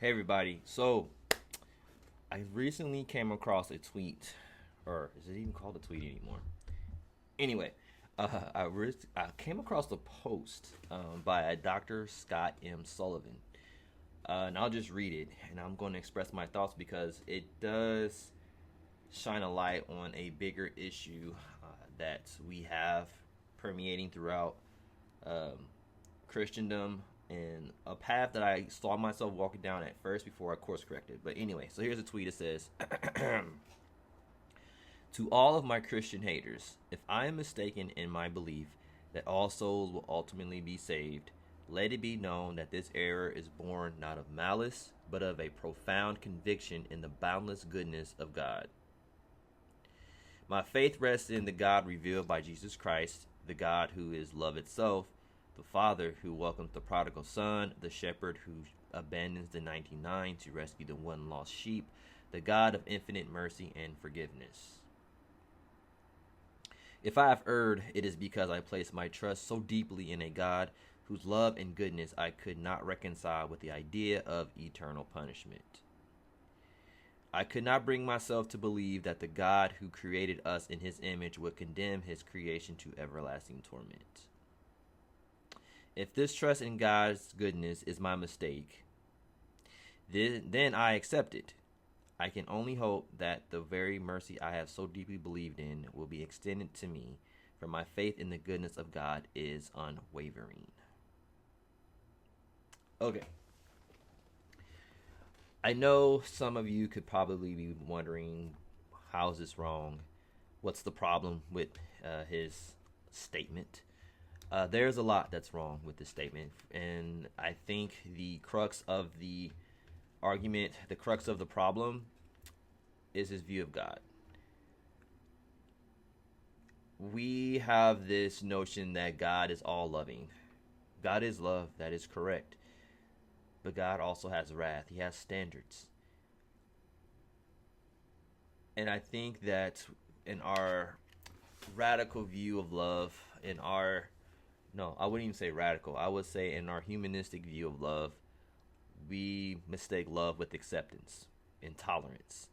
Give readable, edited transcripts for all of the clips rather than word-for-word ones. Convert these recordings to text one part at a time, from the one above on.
Hey everybody. So I recently came across a tweet, or is it even called a tweet anymore? Anyway, I came across a post by a Dr. Scott M. Sullivan, and I'll just read it, and I'm going to express my thoughts because it does shine a light on a bigger issue that we have permeating throughout um, Christendom and a path that I saw myself walking down at first before I course corrected. But anyway, so here's a tweet. It says, to all of my Christian haters, if I am mistaken in my belief that all souls will ultimately be saved, let it be known that this error is born not of malice, but of a profound conviction in the boundless goodness of God. My faith rests in the God revealed by Jesus Christ, the God who is love itself, the Father who welcomes the prodigal son, the shepherd who abandons the 99 to rescue the one lost sheep, the God of infinite mercy and forgiveness. If I have erred, it is because I place my trust so deeply in a God whose love and goodness I could not reconcile with the idea of eternal punishment. I could not bring myself to believe that the God who created us in his image would condemn his creation to everlasting torment. If this trust in God's goodness is my mistake, then I accept it. I can only hope that the very mercy I have so deeply believed in will be extended to me, for my faith in the goodness of God is unwavering. Okay. I know some of you could probably be wondering, how is this wrong? What's the problem with his statement? There's a lot that's wrong with this statement, and I think the crux of the argument, the crux of the problem, is his view of God. We have this notion that God is all loving. God is love, that is correct. But God also has wrath, he has standards. And I think that in our radical view of love, in our no, I wouldn't even say radical. I would say in our humanistic view of love, we mistake love with acceptance and tolerance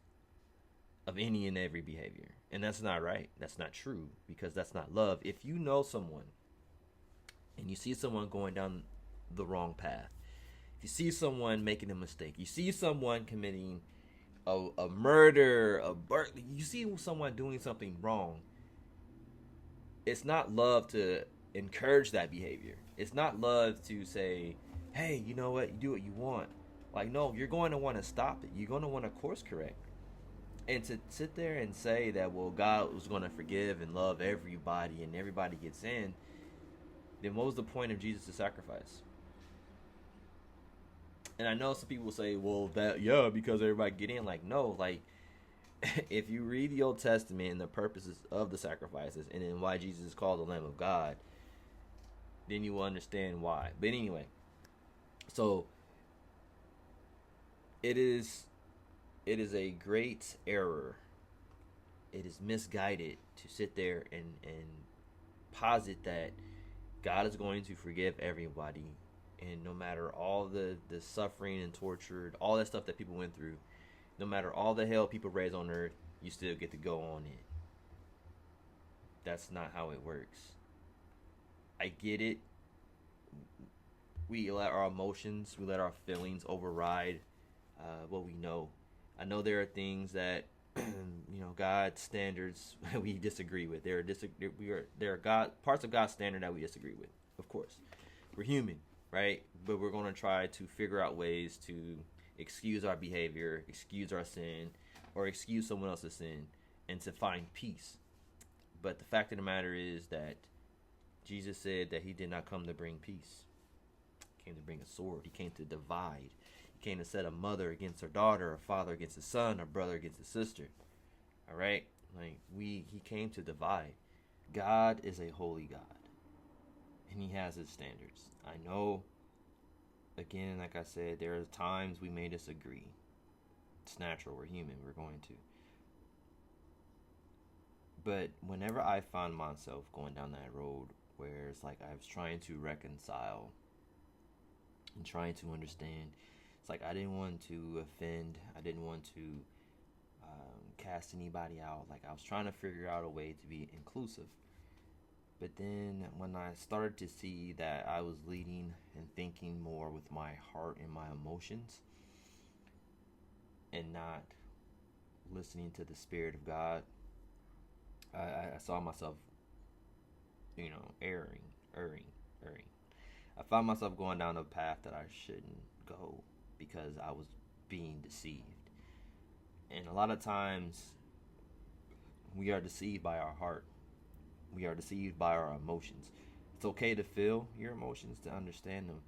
of any and every behavior. And that's not right. That's not true, because that's not love. If you know someone and you see someone going down the wrong path, if you see someone making a mistake, you see someone committing a murder, you see someone doing something wrong, it's not love to encourage that behavior. It's not love to say, hey, you know what, you do what you want. Like, no, you're going to want to stop it. You're going to want to course correct. And to sit there and say that, well, God was going to forgive and love everybody and everybody gets in, then what was the point of Jesus' sacrifice? And I know some people say, well, because everybody get in. Like, no, like, if you read the Old Testament and the purposes of the sacrifices and then why Jesus is called the Lamb of God, then you will understand why. But anyway, so it is a great error. It is misguided to sit there and posit that God is going to forgive everybody, and no matter all the suffering and torture, all that stuff that people went through, no matter all the hell people raised on earth, you still get to go on it. That's not how it works. I get it. We let our emotions, we let our feelings override what we know. I know there are things that God's standards we disagree with. There are parts of God's standard that we disagree with. Of course, we're human, right? But we're going to try to figure out ways to excuse our behavior, excuse our sin, or excuse someone else's sin, and to find peace. But the fact of the matter is that Jesus said that he did not come to bring peace. He came to bring a sword. He came to divide. He came to set a mother against her daughter, a father against his son, a brother against his sister. All right? He came to divide. God is a holy God, and he has his standards. I know, again, like I said, there are times we may disagree. It's natural. We're human. We're going to. But whenever I find myself going down that road where it's like I was trying to reconcile and trying to understand It's like I didn't want to offend. I didn't want to cast anybody out. Like I was trying to figure out a way to be inclusive. But then when I started to see that I was leading and thinking more with my heart and my emotions and not listening to the Spirit of God, I saw myself, erring. I found myself going down a path that I shouldn't go because I was being deceived. And a lot of times we are deceived by our heart. We are deceived by our emotions. It's okay to feel your emotions, to understand them,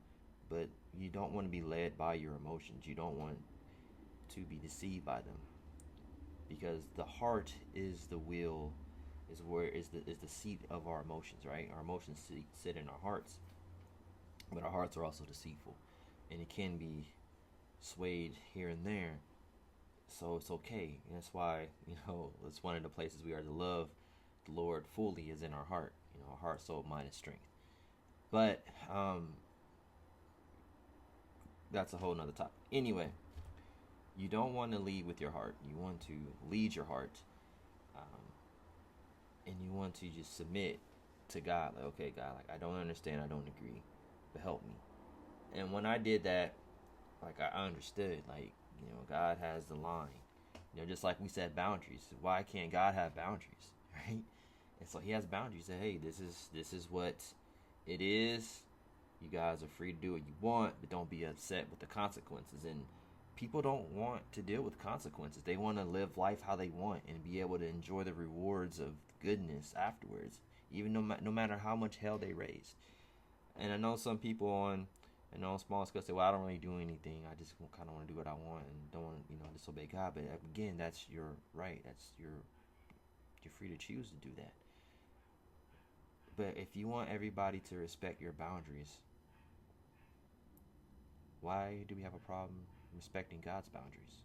but you don't want to be led by your emotions. You don't want to be deceived by them, because the heart is the will, is where is the seat of our emotions, right? Our emotions sit in our hearts, but our hearts are also deceitful, and it can be swayed here and there. So it's okay. And that's why, it's one of the places we are to love the Lord fully is in our heart. Our heart, soul, mind, and strength. But that's a whole nother topic. Anyway, you don't want to lead with your heart. You want to lead your heart, and you want to just submit to God. Like, okay, God, like I don't understand, I don't agree, but help me. And when I did that, like I understood, like God has the line. Just like we said, boundaries. Why can't God have boundaries, right? And so He has boundaries. Say, hey, this is what it is. You guys are free to do what you want, but don't be upset with the consequences. And people don't want to deal with consequences. They want to live life how they want and be able to enjoy the rewards of goodness afterwards, even no matter how much hell they raised. And I know some people on small scale say, well, I don't really do anything. I just kind of want to do what I want and don't want to, disobey God. But again, that's your right. You're free to choose to do that. But if you want everybody to respect your boundaries, why do we have a problem respecting God's boundaries?